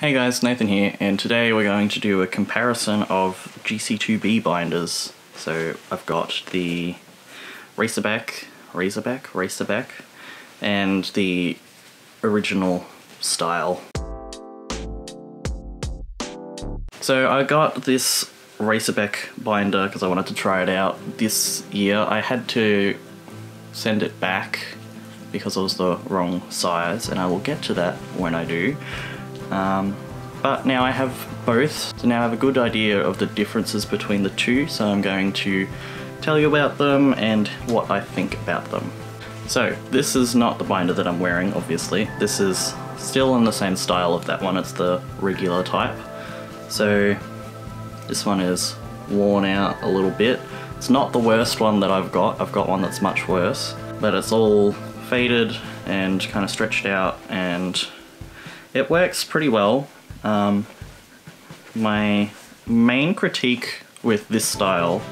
Hey guys, Nathan here, and today we're going to do a comparison of gc2b binders. So I've got the Racerback, and the original style. So I got this Racerback binder because I wanted to try it out this year. I had to send it back because it was the wrong size, and I will get to that when I do. But now I have both, so now I have a good idea of the differences between the two, so I'm going to tell you about them and what I think about them. So this is not the binder that I'm wearing, obviously. This is still in the same style of that one. It's the regular type. So this one is worn out a little bit. It's not the worst one that I've got one that's much worse, but it's all faded and kind of stretched out, and it works pretty well. My main critique with this style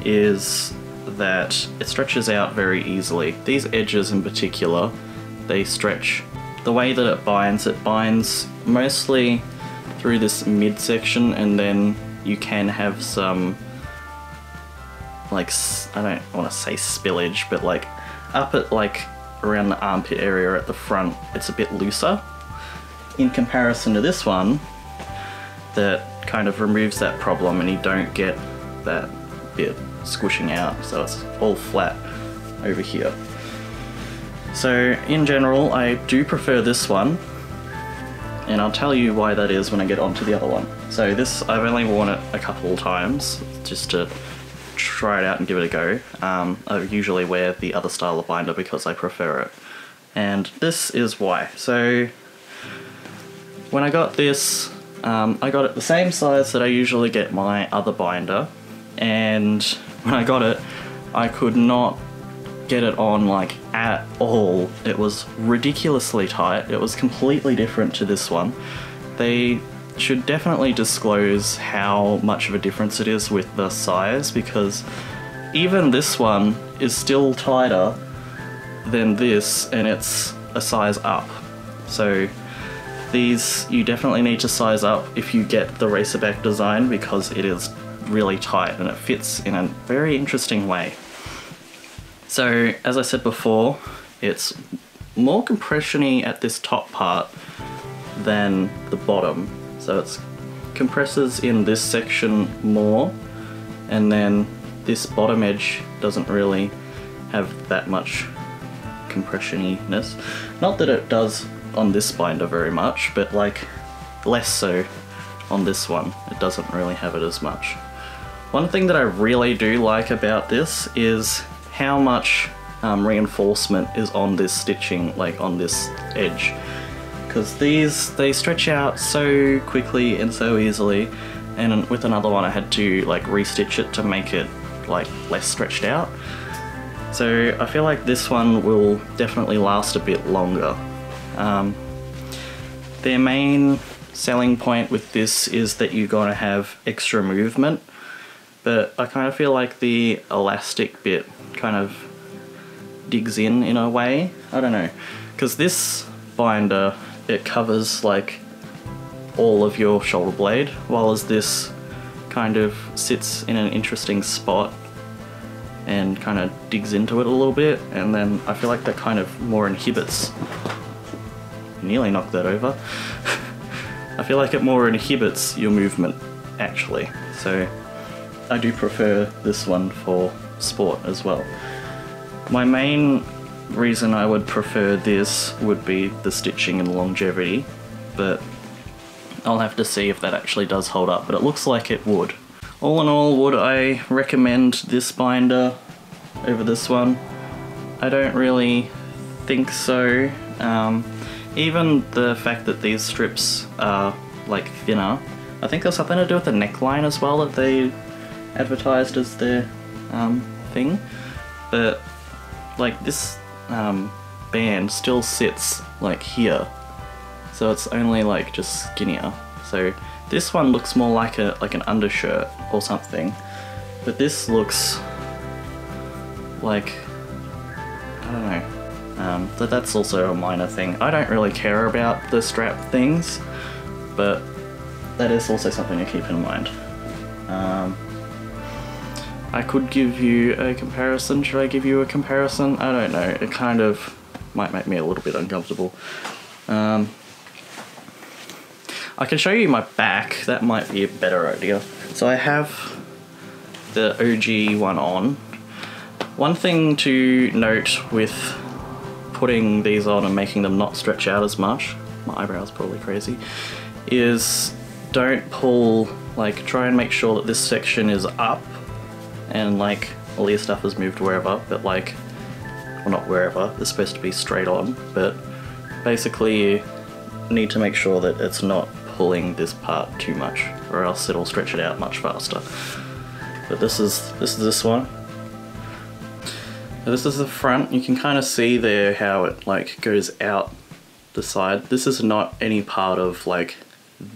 is that it stretches out very easily. These edges in particular, they stretch. The way that it binds mostly through this midsection, and then you can have some, like, I don't want to say spillage, but like up at like around the armpit area at the front, it's a bit looser in comparison to this one that kind of removes that problem, and you don't get that bit squishing out, so it's all flat over here. So in general, I do prefer this one, and I'll tell you why that is when I get onto the other one. So this, I've only worn it a couple of times just to try it out and give it a go. I usually wear the other style of binder because I prefer it, and this is why. So when I got this, I got it the same size that I usually get my other binder, and when I got it, I could not get it on like at all. It was ridiculously tight. It was completely different to this one. They should definitely disclose how much of a difference it is with the size, because even this one is still tighter than this, and it's a size up. So these, you definitely need to size up if you get the Racerback design, because it is really tight and it fits in a very interesting way. So as I said before, it's more compression-y at this top part than the bottom. So it compresses in this section more, and then this bottom edge doesn't really have that much compression-y-ness. Not that it does on this binder very much, but like less so on this one. It doesn't really have it as much. One thing that I really do like about this is how much reinforcement is on this stitching, like on this edge, because these, they stretch out so quickly and so easily, and with another one I had to like restitch it to make it like less stretched out. So I feel like this one will definitely last a bit longer. Their main selling point with this is that you're going to have extra movement, but I kind of feel like the elastic bit kind of digs in a way. I don't know, because this binder, it covers like all of your shoulder blade, while as this kind of sits in an interesting spot and kind of digs into it a little bit, and then I feel like that kind of more inhibits. Nearly knocked that over. I feel like it more inhibits your movement, actually. So I do prefer this one for sport as well. My main reason I would prefer this would be the stitching and longevity, but I'll have to see if that actually does hold up, but it looks like it would. All in all, would I recommend this binder over this one? I don't really think so. Even the fact that these strips are like thinner, I think there's something to do with the neckline as well that they advertised as their thing. But like this band still sits like here, so it's only like just skinnier. So this one looks more like an undershirt or something, but this looks like, I don't know. But that's also a minor thing. I don't really care about the strap things, but that is also something to keep in mind. I could give you a comparison. Should I give you a comparison? I don't know. It kind of might make me a little bit uncomfortable. I can show you my back. That might be a better idea. So I have the OG one on. One thing to note with putting these on and making them not stretch out as much, my eyebrow's probably crazy, is don't pull, like try and make sure that this section is up and like all your stuff is moved wherever, but like, well not wherever, it's supposed to be straight on, but basically you need to make sure that it's not pulling this part too much or else it'll stretch it out much faster. But this is this one. So this is the front. You can kind of see there how it like goes out the side. This is not any part of like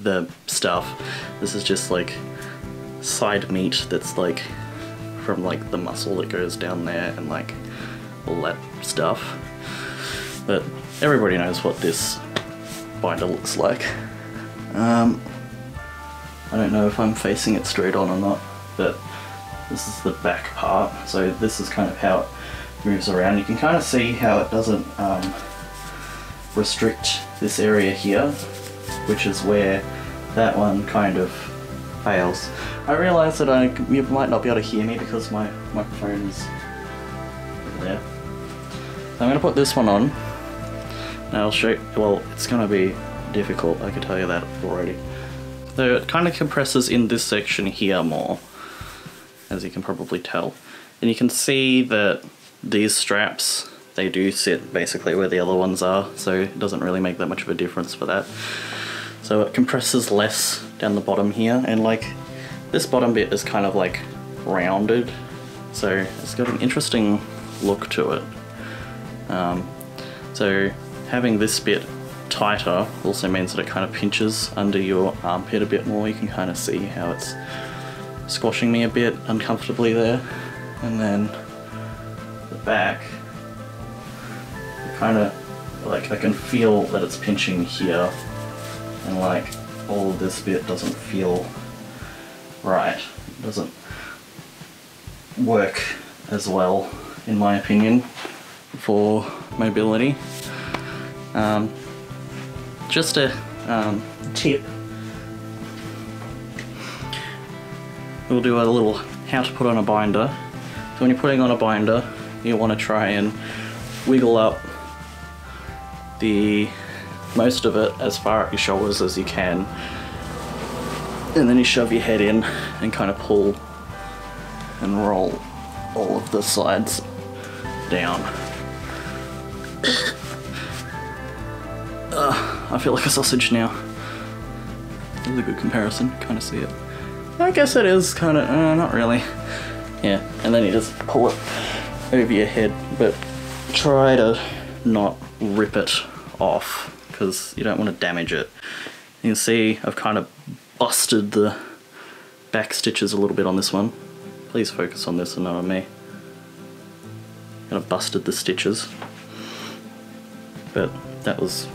the stuff. This is just like side meat that's like from like the muscle that goes down there and like all that stuff. But everybody knows what this binder looks like. I don't know if I'm facing it straight on or not, but this is the back part. So this is kind of how it moves around. You can kind of see how it doesn't restrict this area here, which is where that one kind of fails. I realise that you might not be able to hear me because my microphone is over there. So I'm going to put this one on and I'll show you, well it's going to be difficult, I can tell you that already. So it kind of compresses in this section here more, as you can probably tell. And you can see that these straps, they do sit basically where the other ones are, so it doesn't really make that much of a difference for that. So it compresses less down the bottom here, and like this bottom bit is kind of like rounded, so it's got an interesting look to it. So having this bit tighter also means that it kind of pinches under your armpit a bit more. You can kind of see how it's squashing me a bit uncomfortably there. And then the back, kind of like I can feel that it's pinching here, and like all of this bit doesn't feel right. It doesn't work as well, in my opinion, for mobility. Just a tip. We'll do a little how to put on a binder. So when you're putting on a binder, you want to try and wiggle up the most of it as far up your shoulders as you can, and then you shove your head in and kind of pull and roll all of the sides down. I feel like a sausage now. This is a good comparison, kind of see it. I guess it is kind of, not really. Yeah, and then you just pull it over your head, but try to not rip it off because you don't want to damage it. You can see I've kind of busted the back stitches a little bit on this one. Please focus on this and not on me. Kind of busted the stitches, but that was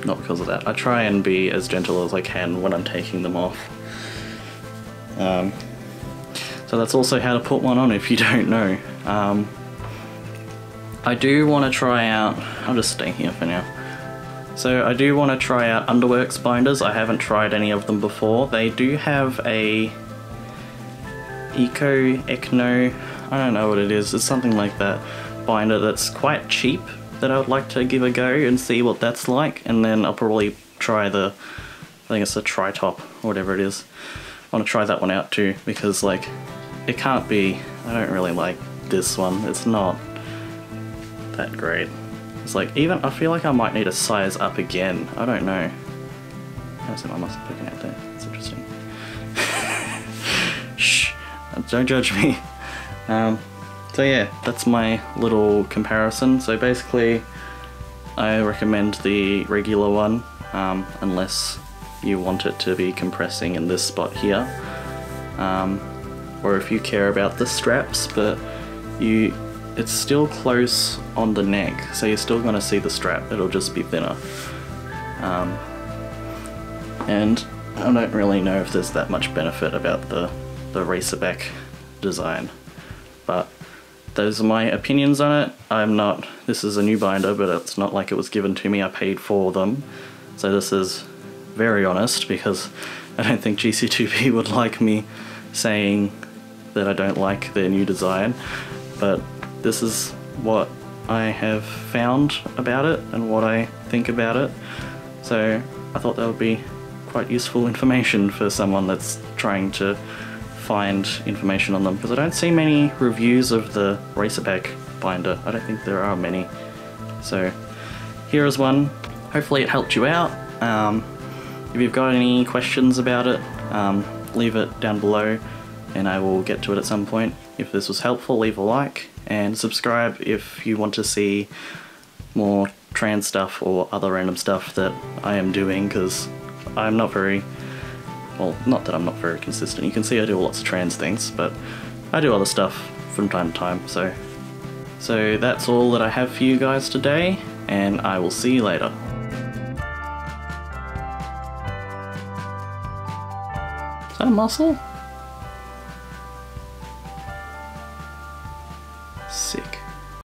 not because of that. I try and be as gentle as I can when I'm taking them off. So that's also how to put one on if you don't know. I do want to try out, I'll just stay here for now. So I do want to try out Underworks binders. I haven't tried any of them before. They do have a Ecno, I don't know what it is, it's something like that, binder that's quite cheap that I would like to give a go and see what that's like, and then I'll probably try the, I think it's a tri-top or whatever it is. I want to try that one out too, because like it can't be, I don't really like this one, it's not that great. It's like, even, I feel like I might need a size up again, I don't know. How's my muscle poking out there? That's interesting. Shh, don't judge me. So yeah, that's my little comparison. So basically, I recommend the regular one, unless you want it to be compressing in this spot here. Or if you care about the straps, but it's still close on the neck, so you're still gonna see the strap, it'll just be thinner. and I don't really know if there's that much benefit about the Racerback design, but those are my opinions on it. This is a new binder, but it's not like it was given to me, I paid for them. So this is very honest, because I don't think gc2b would like me saying that I don't like their new design, but this is what I have found about it and what I think about it. So I thought that would be quite useful information for someone that's trying to find information on them, because I don't see many reviews of the Racerback binder. I don't think there are many. So here is one. Hopefully it helped you out. If you've got any questions about it, leave it down below and I will get to it at some point. If this was helpful, leave a like and subscribe if you want to see more trans stuff or other random stuff that I am doing, because I'm not very, well, not that I'm not very consistent. You can see I do lots of trans things, but I do other stuff from time to time. So that's all that I have for you guys today, and I will see you later. Is that a muscle?